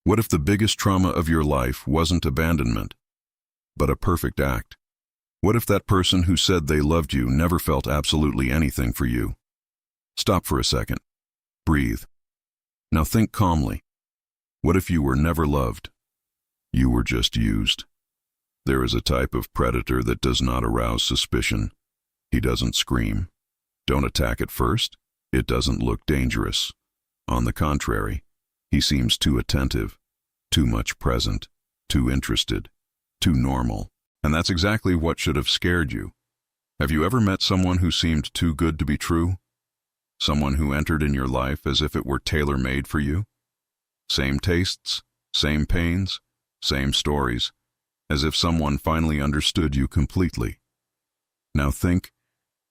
What if the biggest trauma of your life wasn't abandonment, but a perfect act? What if that person who said they loved you never felt absolutely anything for you? Stop for a second. Breathe. Now think calmly. What if you were never loved? You were just used. There is a type of predator that does not arouse suspicion. He doesn't scream. Don't attack at first. It doesn't look dangerous. On the contrary, he seems too attentive, too much present, too interested, too normal. And that's exactly what should have scared you. Have you ever met someone who seemed too good to be true? Someone who entered in your life as if it were tailor-made for you? Same tastes, same pains, same stories, as if someone finally understood you completely. Now think,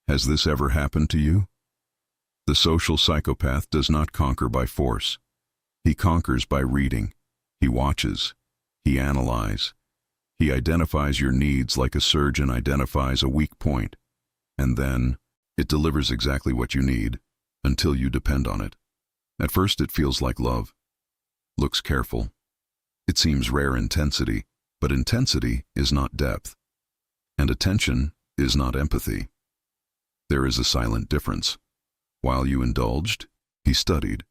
has this ever happened to you? The social psychopath does not conquer by force. He conquers by reading. He watches. He analyzes. He identifies your needs like a surgeon identifies a weak point, and then it delivers exactly what you need until you depend on it. At first it feels like love. Looks careful. It seems rare intensity, but intensity is not depth, and attention is not empathy. There is a silent difference. While you indulged, he studied.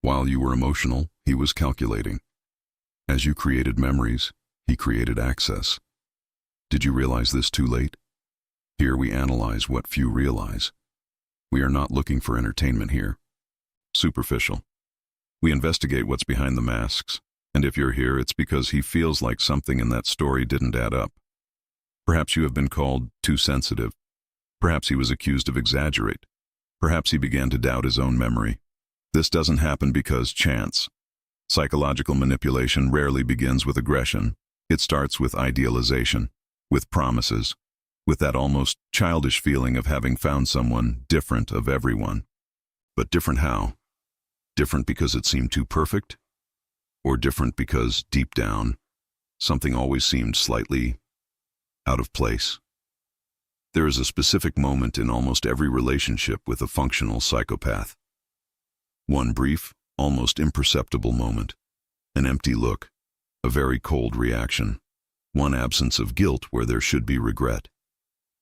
While you were emotional, he was calculating. As you created memories, he created access. Did you realize this too late? Here we analyze what few realize. We are not looking for entertainment here. Superficial. We investigate what's behind the masks, and if you're here, it's because he feels like something in that story didn't add up. Perhaps you have been called too sensitive. Perhaps he was accused of exaggerate. Perhaps he began to doubt his own memory. This doesn't happen because chance. Psychological manipulation rarely begins with aggression. It starts with idealization, with promises, with that almost childish feeling of having found someone different of everyone. But different how? Different because it seemed too perfect? Or different because, deep down, something always seemed slightly out of place? There is a specific moment in almost every relationship with a functional psychopath. One brief, almost imperceptible moment. An empty look. A very cold reaction. One absence of guilt where there should be regret.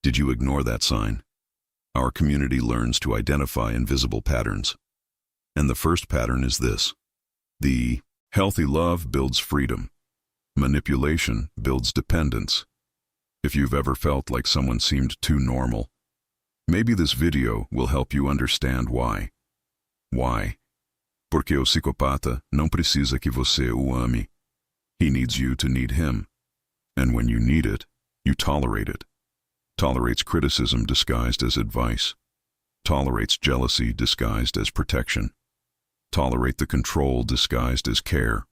Did you ignore that sign? Our community learns to identify invisible patterns. And the first pattern is this. The healthy love builds freedom. Manipulation builds dependence. If you've ever felt like someone seemed too normal, maybe this video will help you understand why. Why? Porque o psicopata não precisa que você o ame. He needs you to need him. And when you need it, you tolerate it. Tolerates criticism disguised as advice. Tolerates jealousy disguised as protection. Tolerate the control disguised as care.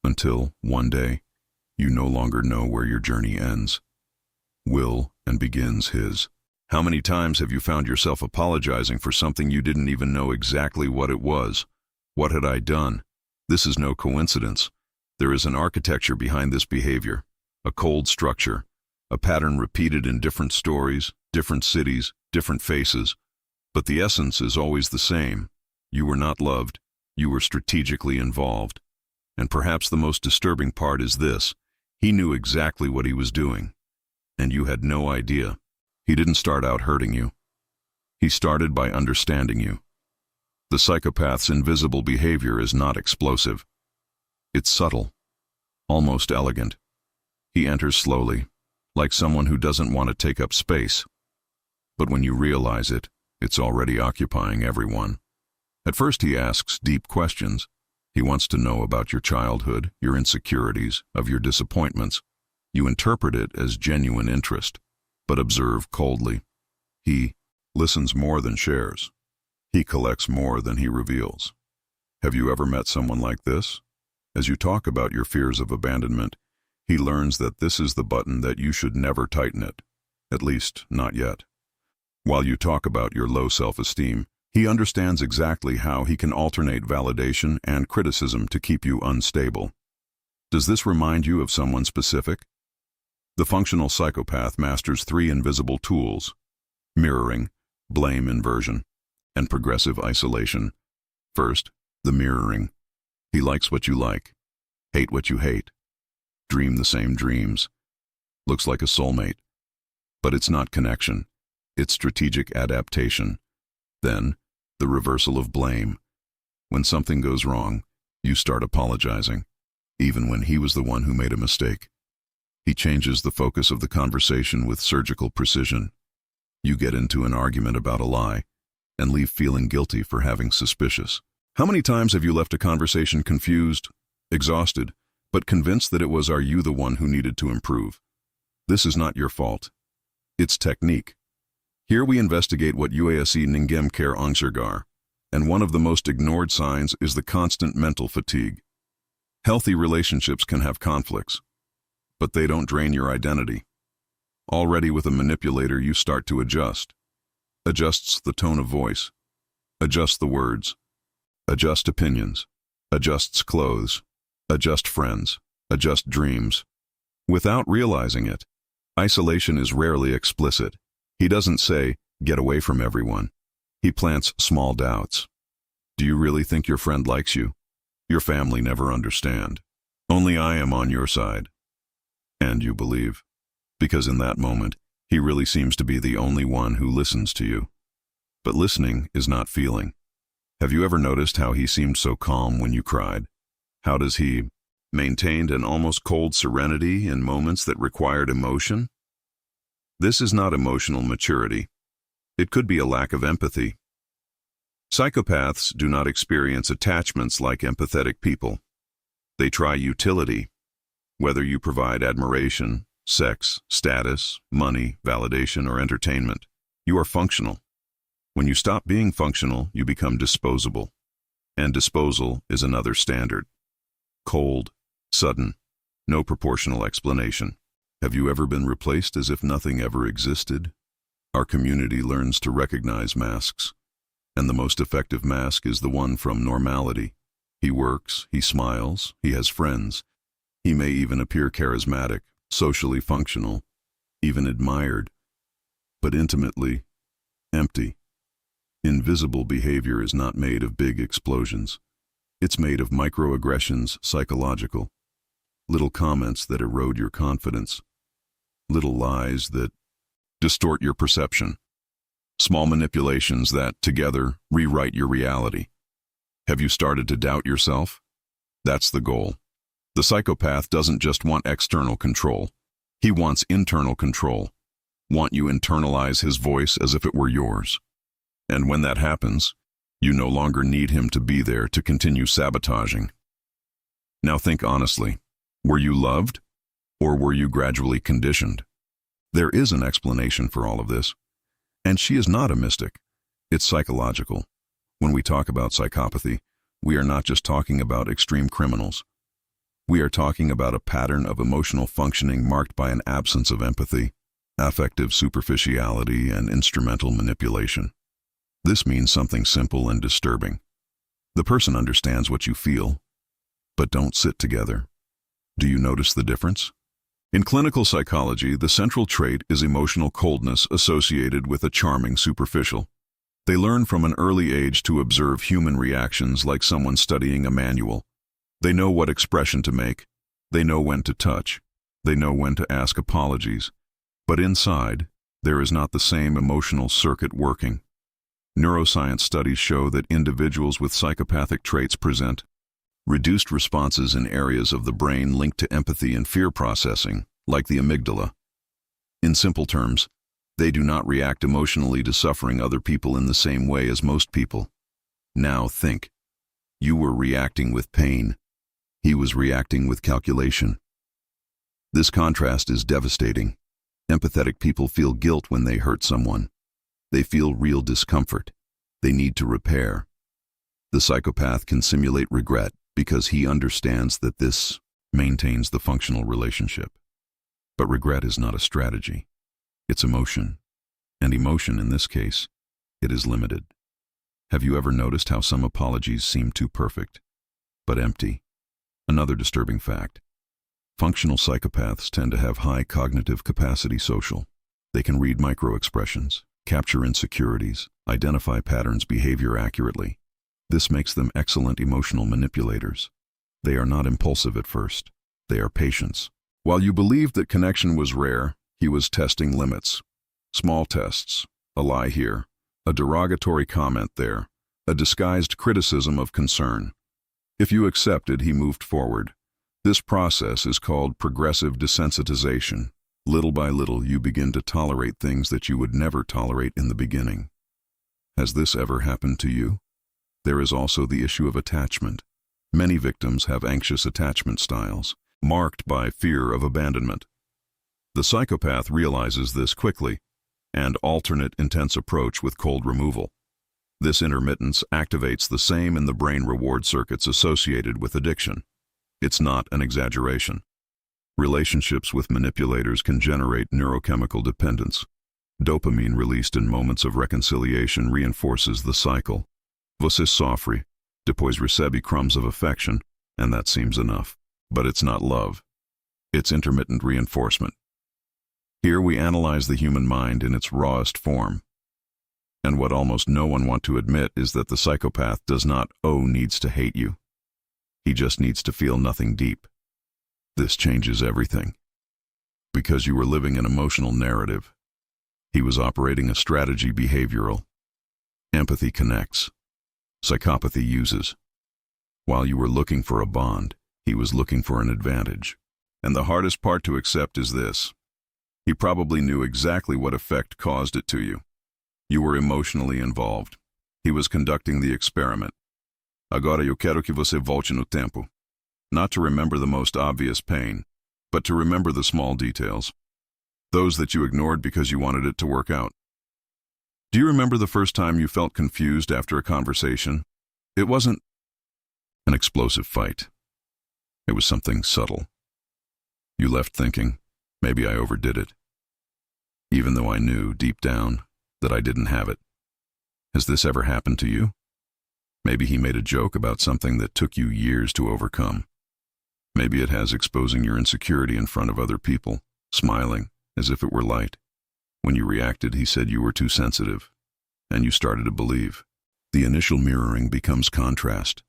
Until, one day, you no longer know where your journey ends. Will and begins his. How many times have you found yourself apologizing for something you didn't even know exactly what it was? What had I done? This is no coincidence. There is an architecture behind this behavior, a cold structure, a pattern repeated in different stories, different cities, different faces. But the essence is always the same. You were not loved. You were strategically involved. And perhaps the most disturbing part is this. He knew exactly what he was doing. And you had no idea. He didn't start out hurting you. He started by understanding you. The psychopath's invisible behavior is not explosive. It's subtle, almost elegant. He enters slowly, like someone who doesn't want to take up space. But when you realize it, it's already occupying everyone. At first he asks deep questions. He wants to know about your childhood, your insecurities, of your disappointments. You interpret it as genuine interest, but observe coldly. He listens more than shares. He collects more than he reveals. Have you ever met someone like this? As you talk about your fears of abandonment, he learns that this is the button that you should never tighten it, at least not yet. While you talk about your low self-esteem, he understands exactly how he can alternate validation and criticism to keep you unstable. Does this remind you of someone specific? The functional psychopath masters 3 invisible tools: mirroring, blame inversion, and progressive isolation. First, the mirroring. He likes what you like. hate what you hate, dream the same dreams, looks like a soulmate. But it's not connection, it's strategic adaptation. Then, the reversal of blame. When something goes wrong, you start apologizing, even when he was the one who made a mistake. He changes the focus of the conversation with surgical precision. You get into an argument about a lie, and leave feeling guilty for having suspicious. How many times have you left a conversation confused, exhausted, but convinced that it was you the one who needed to improve? This is not your fault. It's technique. Here we investigate what UASE Ningem Care Angsergar, and one of the most ignored signs is the constant mental fatigue. Healthy relationships can have conflicts, but they don't drain your identity. Already with a manipulator, you start to adjust. Adjusts the tone of voice, adjust the words, adjust opinions, adjusts clothes, adjust friends, adjust dreams. Without realizing it, isolation is rarely explicit. He doesn't say, get away from everyone. He plants small doubts. Do you really think your friend likes you? Your family never understand. Only I am on your side. And you believe. Because in that moment, he really seems to be the only one who listens to you. But listening is not feeling. Have you ever noticed how he seemed so calm when you cried? How does he maintained an almost cold serenity in moments that required emotion? This is not emotional maturity. It could be a lack of empathy. Psychopaths do not experience attachments like empathetic people. They try utility. Whether you provide admiration, sex, status, money, validation, or entertainment, you are functional. When you stop being functional, you become disposable. And disposal is another standard. Cold, sudden, no proportional explanation. Have you ever been replaced as if nothing ever existed? Our community learns to recognize masks, and the most effective mask is the one from normality. He works, he smiles, he has friends. He may even appear charismatic, socially functional, even admired, but intimately empty. Invisible behavior is not made of big explosions. It's made of microaggressions, psychological. Little comments that erode your confidence. Little lies that distort your perception. Small manipulations that, together, rewrite your reality. Have you started to doubt yourself? That's the goal. The psychopath doesn't just want external control. He wants internal control. Want you internalize his voice as if it were yours. And when that happens, you no longer need him to be there to continue sabotaging. Now think honestly. Were you loved? Or were you gradually conditioned? There is an explanation for all of this. And she is not a mystic. It's psychological. When we talk about psychopathy, we are not just talking about extreme criminals. We are talking about a pattern of emotional functioning marked by an absence of empathy, affective superficiality, and instrumental manipulation. This means something simple and disturbing. The person understands what you feel, but don't sit together. Do you notice the difference? In clinical psychology, the central trait is emotional coldness associated with a charming superficial. They learn from an early age to observe human reactions like someone studying a manual. They know what expression to make. They know when to touch. They know when to ask apologies. But inside, there is not the same emotional circuit working. Neuroscience studies show that individuals with psychopathic traits present reduced responses in areas of the brain linked to empathy and fear processing, like the amygdala. In simple terms, they do not react emotionally to suffering other people in the same way as most people. Now think. You were reacting with pain. He was reacting with calculation. This contrast is devastating. Empathetic people feel guilt when they hurt someone. They feel real discomfort. They need to repair. The psychopath can simulate regret because he understands that this maintains the functional relationship. But regret is not a strategy. It's emotion. And emotion, in this case, it is limited. Have you ever noticed how some apologies seem too perfect, but empty? Another disturbing fact. Functional psychopaths tend to have high cognitive capacity social. They can read microexpressions, capture insecurities, identify patterns behavior accurately. This makes them excellent emotional manipulators. They are not impulsive at first. They are patience. While you believed that connection was rare, he was testing limits. Small tests, a lie here, a derogatory comment there, a disguised criticism of concern. If you accepted, he moved forward. This process is called progressive desensitization. Little by little, you begin to tolerate things that you would never tolerate in the beginning. Has this ever happened to you? There is also the issue of attachment. Many victims have anxious attachment styles, marked by fear of abandonment. The psychopath realizes this quickly, and alternate intense approach with cold removal. This intermittence activates the same in the brain reward circuits associated with addiction. It's not an exaggeration. Relationships with manipulators can generate neurochemical dependence. Dopamine released in moments of reconciliation reinforces the cycle. Você sofre, depois recebe crumbs of affection, and that seems enough. But it's not love. It's intermittent reinforcement. Here we analyze the human mind in its rawest form. And what almost no one wants to admit is that the psychopath does not needs to hate you. He just needs to feel nothing deep. This changes everything. Because you were living an emotional narrative. He was operating a strategy behavioral. Empathy connects. Psychopathy uses. While you were looking for a bond, he was looking for an advantage. And the hardest part to accept is this. He probably knew exactly what effect caused it to you. You were emotionally involved. He was conducting the experiment. Agora eu quero que você volte no tempo. Not to remember the most obvious pain, but to remember the small details. Those that you ignored because you wanted it to work out. Do you remember the first time you felt confused after a conversation? It wasn't an explosive fight. It was something subtle. You left thinking, maybe I overdid it. Even though I knew, deep down, that I didn't have it. Has this ever happened to you? Maybe he made a joke about something that took you years to overcome. Maybe it has, exposing your insecurity in front of other people, smiling, as if it were light. When you reacted, he said you were too sensitive, and you started to believe. The initial mirroring becomes contrast.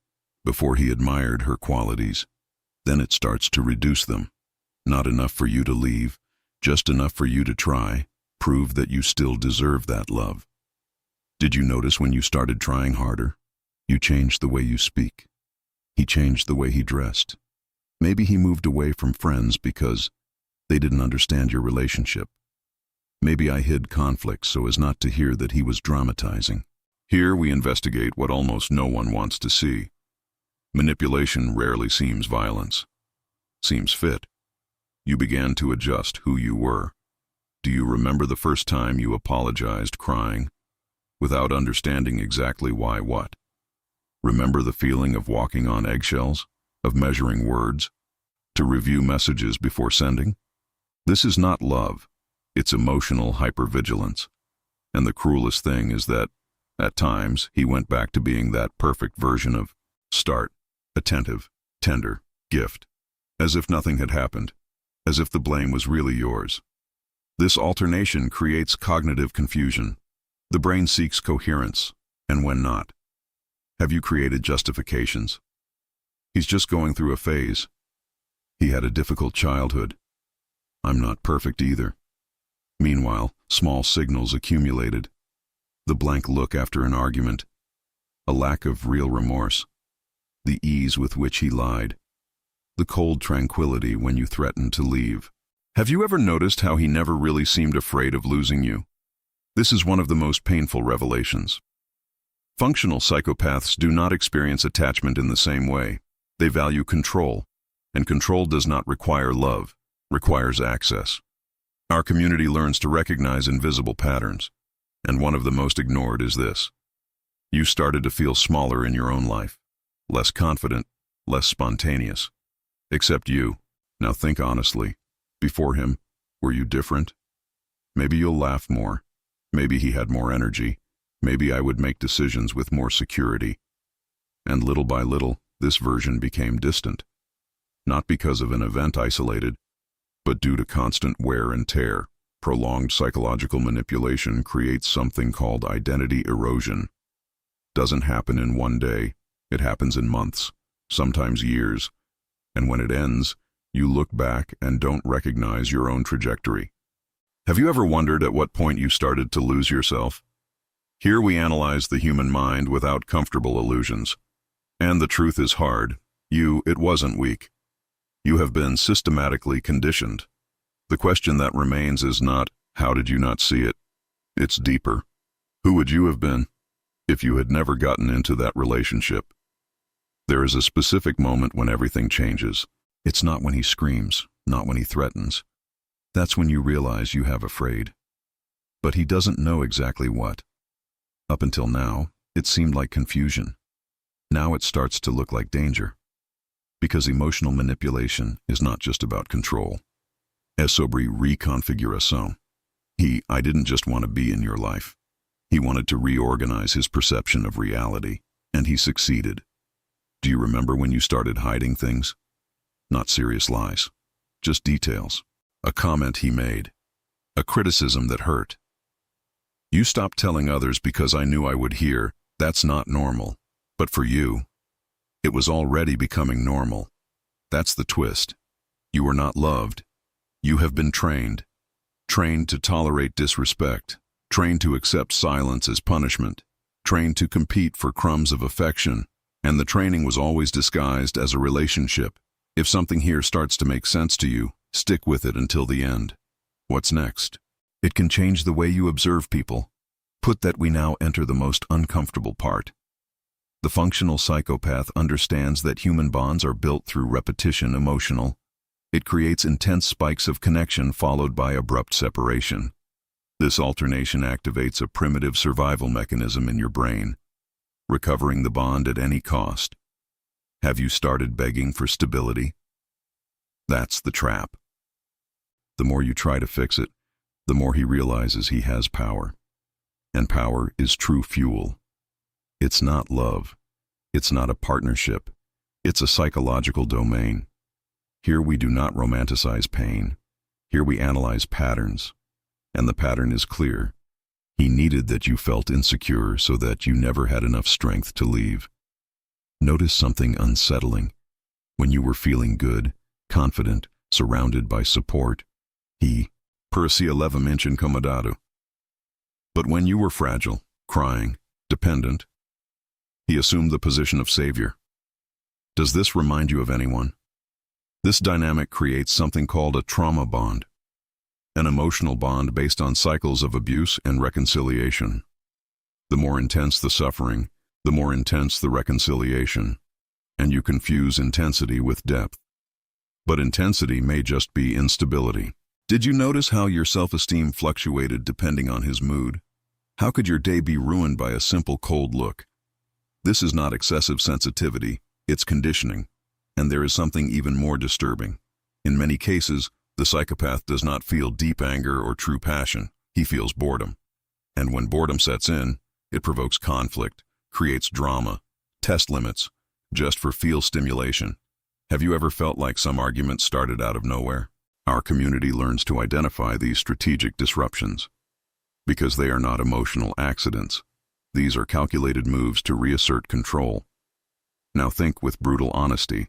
Before he admired her qualities, then it starts to reduce them. Not enough for you to leave, just enough for you to try, prove that you still deserve that love. Did you notice when you started trying harder? You changed the way you speak. He changed the way he dressed. Maybe he moved away from friends because they didn't understand your relationship. Maybe I hid conflict so as not to hear that he was dramatizing. Here we investigate what almost no one wants to see. Manipulation rarely seems violence. Seems fit. You began to adjust who you were. Do you remember the first time you apologized crying, without understanding exactly why what? Remember the feeling of walking on eggshells, of measuring words, to review messages before sending? This is not love. It's emotional hypervigilance. And the cruelest thing is that, at times, he went back to being that perfect version of start, attentive, tender, gift, as if nothing had happened, as if the blame was really yours. This alternation creates cognitive confusion. The brain seeks coherence, and when not. Have you created justifications? He's just going through a phase. He had a difficult childhood. I'm not perfect either. Meanwhile, small signals accumulated. The blank look after an argument. A lack of real remorse. The ease with which he lied. The cold tranquility when you threatened to leave. Have you ever noticed how he never really seemed afraid of losing you? This is one of the most painful revelations. Functional psychopaths do not experience attachment in the same way. They value control, and control does not require love, requires access. Our community learns to recognize invisible patterns, and one of the most ignored is this. You started to feel smaller in your own life, less confident, less spontaneous. Except you. Now think honestly. Before him, were you different? Maybe you'll laugh more. Maybe he had more energy. Maybe I would make decisions with more security. And little by little, this version became distant. Not because of an event isolated, but due to constant wear and tear. Prolonged psychological manipulation creates something called identity erosion. Doesn't happen in one day. It happens in months, sometimes years, And when it ends, you look back and don't recognize your own trajectory. Have you ever wondered at what point you started to lose yourself? Here we analyze the human mind without comfortable illusions. And the truth is hard. It wasn't weak. You have been systematically conditioned. The question that remains is not, how did you not see it? It's deeper. Who would you have been if you had never gotten into that relationship? There is a specific moment when everything changes. It's not when he screams, not when he threatens. That's when you realize you have afraid. But he doesn't know exactly what. Up until now, it seemed like confusion. Now it starts to look like danger. Because emotional manipulation is not just about control. Es sobre reconfiguración. I didn't just want to be in your life. He wanted to reorganize his perception of reality, and he succeeded. Do you remember when you started hiding things? Not serious lies, just details. A comment he made, a criticism that hurt. You stopped telling others because I knew I would hear, that's not normal. But for you, it was already becoming normal. That's the twist. You were not loved. You have been trained. Trained to tolerate disrespect. Trained to accept silence as punishment. Trained to compete for crumbs of affection. And the training was always disguised as a relationship. If something here starts to make sense to you, stick with it until the end. What's next? It can change the way you observe people. Put that we now enter the most uncomfortable part. The functional psychopath understands that human bonds are built through repetition emotional. It creates intense spikes of connection followed by abrupt separation. This alternation activates a primitive survival mechanism in your brain, recovering the bond at any cost. Have you started begging for stability? That's the trap. The more you try to fix it, the more he realizes he has power. And power is true fuel. It's not love. It's not a partnership. It's a psychological domain. Here we do not romanticize pain. Here we analyze patterns. And the pattern is clear. He needed that you felt insecure so that you never had enough strength to leave. Notice something unsettling. When you were feeling good, confident, surrounded by support, he parecía levemente incomodado. But when you were fragile, crying, dependent, he assumed the position of savior. Does this remind you of anyone? This dynamic creates something called a trauma bond, an emotional bond based on cycles of abuse and reconciliation. The more intense the suffering, the more intense the reconciliation, and you confuse intensity with depth. But intensity may just be instability. Did you notice how your self-esteem fluctuated depending on his mood? How could your day be ruined by a simple cold look? This is not excessive sensitivity, it's conditioning. And there is something even more disturbing. In many cases, the psychopath does not feel deep anger or true passion. He feels boredom. And when boredom sets in, it provokes conflict, creates drama, test limits, just for feel stimulation. Have you ever felt like some argument started out of nowhere? Our community learns to identify these strategic disruptions. Because they are not emotional accidents. These are calculated moves to reassert control. Now think with brutal honesty.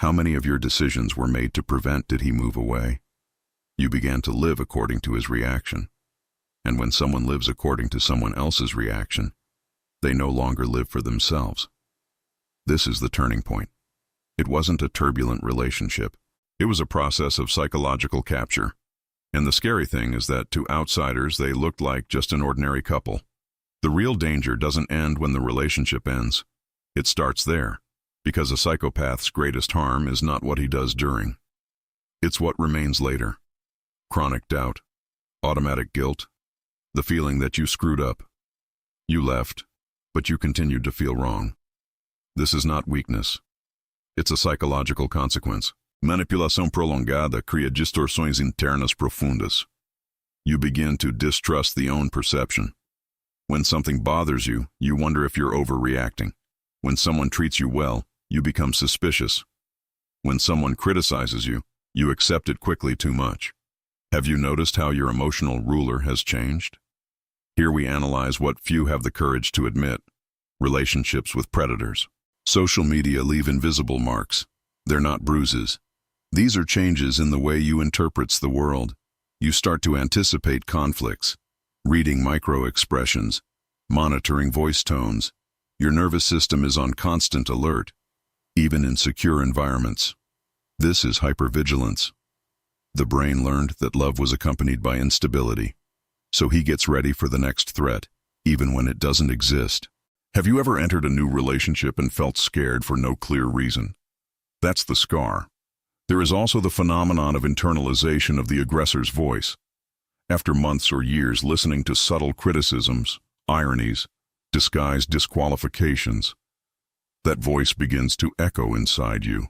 How many of your decisions were made to prevent did he move away? You began to live according to his reaction. And when someone lives according to someone else's reaction, they no longer live for themselves. This is the turning point. It wasn't a turbulent relationship. It was a process of psychological capture. And the scary thing is that to outsiders, they looked like just an ordinary couple. The real danger doesn't end when the relationship ends. It starts there. Because a psychopath's greatest harm is not what he does during. It's what remains later. Chronic doubt, automatic guilt, the feeling that you screwed up. You left, but you continued to feel wrong. This is not weakness. It's a psychological consequence. Manipulação prolongada cria distorções internas profundas. You begin to distrust the own perception. When something bothers you, you wonder if you're overreacting. When someone treats you well, you become suspicious. When someone criticizes you, you accept it quickly too much. Have you noticed how your emotional ruler has changed? Here we analyze what few have the courage to admit. Relationships with predators. Social media leave invisible marks. They're not bruises. These are changes in the way you interprets the world. You start to anticipate conflicts, reading micro-expressions, monitoring voice tones. Your nervous system is on constant alert, even in secure environments. This is hypervigilance. The brain learned that love was accompanied by instability, so he gets ready for the next threat, even when it doesn't exist. Have you ever entered a new relationship and felt scared for no clear reason? That's the scar. There is also the phenomenon of internalization of the aggressor's voice. After months or years listening to subtle criticisms, ironies, disguised disqualifications, that voice begins to echo inside you.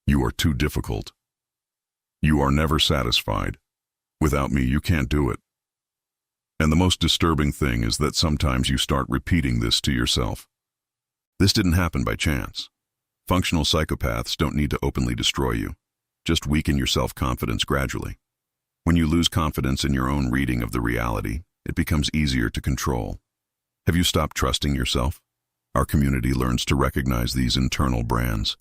You are too difficult. You are never satisfied. Without me, you can't do it. And the most disturbing thing is that sometimes you start repeating this to yourself. This didn't happen by chance. Functional psychopaths don't need to openly destroy you. Just weaken your self-confidence gradually. When you lose confidence in your own reading of the reality, it becomes easier to control. Have you stopped trusting yourself? Our community learns to recognize these internal brands.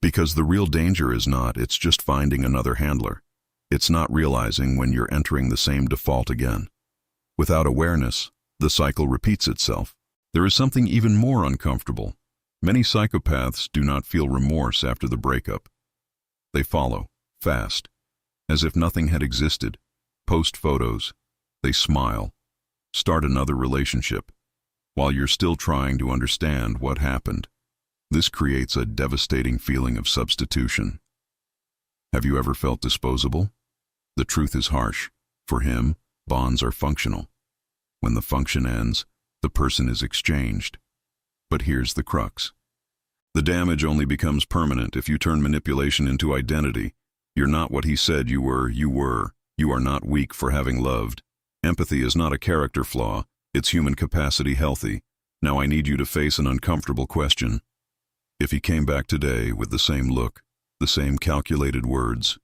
Because the real danger is not, it's just finding another handler. It's not realizing when you're entering the same default again. Without awareness, the cycle repeats itself. There is something even more uncomfortable. Many psychopaths do not feel remorse after the breakup. They follow, fast, as if nothing had existed, post photos, they smile, start another relationship, while you're still trying to understand what happened. This creates a devastating feeling of substitution. Have you ever felt disposable? The truth is harsh. For him, bonds are functional. When the function ends, the person is exchanged. But here's the crux. The damage only becomes permanent if you turn manipulation into identity. You're not what he said you were. You are not weak for having loved. Empathy is not a character flaw, it's human capacity healthy. Now I need you to face an uncomfortable question. If he came back today with the same look, the same calculated words,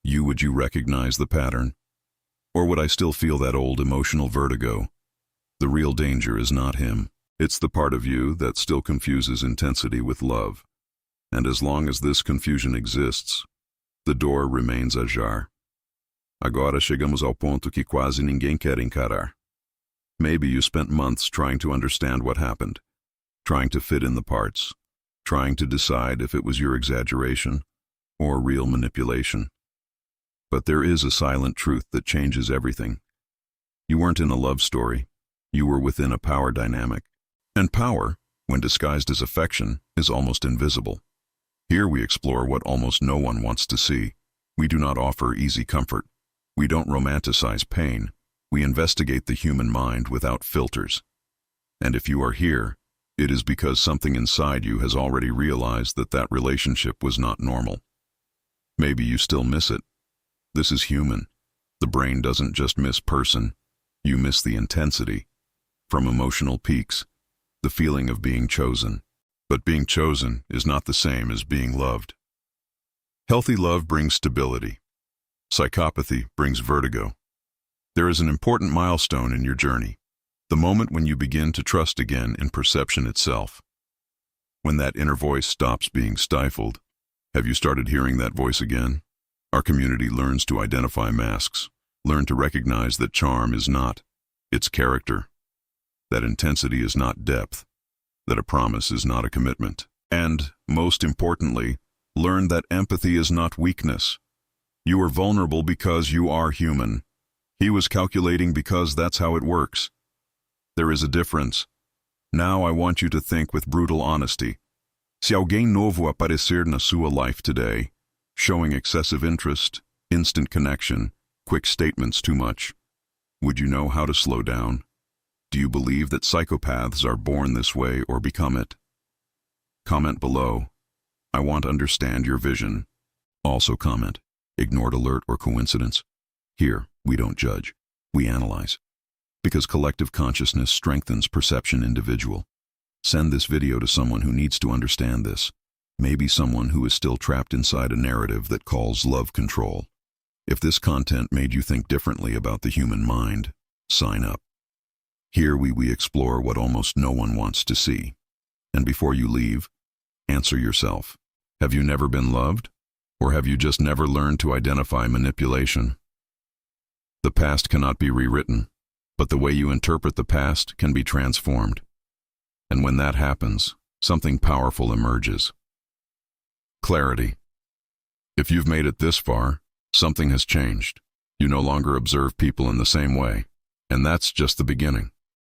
would you recognize the pattern? Or would I still feel that old emotional vertigo? The real danger is not him. It's the part of you that still confuses intensity with love. And as long as this confusion exists, the door remains ajar. Agora chegamos ao ponto que quase ninguém quer encarar. Maybe you spent months trying to understand what happened, trying to fit in the parts, trying to decide if it was your exaggeration or real manipulation. But there is a silent truth that changes everything. You weren't in a love story. You were within a power dynamic. And power, when disguised as affection, is almost invisible. Here we explore what almost no one wants to see. We do not offer easy comfort. We don't romanticize pain. We investigate the human mind without filters. And if you are here, it is because something inside you has already realized that that relationship was not normal. Maybe you still miss it. This is human. The brain doesn't just miss person. You miss the intensity. From emotional peaks, the feeling of being chosen. But being chosen is not the same as being loved. Healthy love brings stability. Psychopathy brings vertigo. There is an important milestone in your journey, the moment when you begin to trust again in perception itself. When that inner voice stops being stifled. Have you started hearing that voice again? Our community learns to identify masks, learn to recognize that charm is not, it's character, that intensity is not depth, that a promise is not a commitment, and, most importantly, learn that empathy is not weakness. You are vulnerable because you are human. He was calculating because that's how it works. There is a difference. Now I want you to think with brutal honesty. Se alguém novo aparecer na sua life today, showing excessive interest, instant connection, quick statements too much, would you know how to slow down? Do you believe that psychopaths are born this way or become it? Comment below. I want to understand your vision. Also comment. Ignored alert or coincidence? Here, we don't judge. We analyze. Because collective consciousness strengthens perception individual. Send this video to someone who needs to understand this. Maybe someone who is still trapped inside a narrative that calls love control. If this content made you think differently about the human mind, sign up. Here we explore what almost no one wants to see. And before you leave, answer yourself. Have you never been loved? Or have you just never learned to identify manipulation? The past cannot be rewritten, but the way you interpret the past can be transformed. And when that happens, something powerful emerges. Clarity. If you've made it this far, something has changed. You no longer observe people in the same way, and that's just the beginning.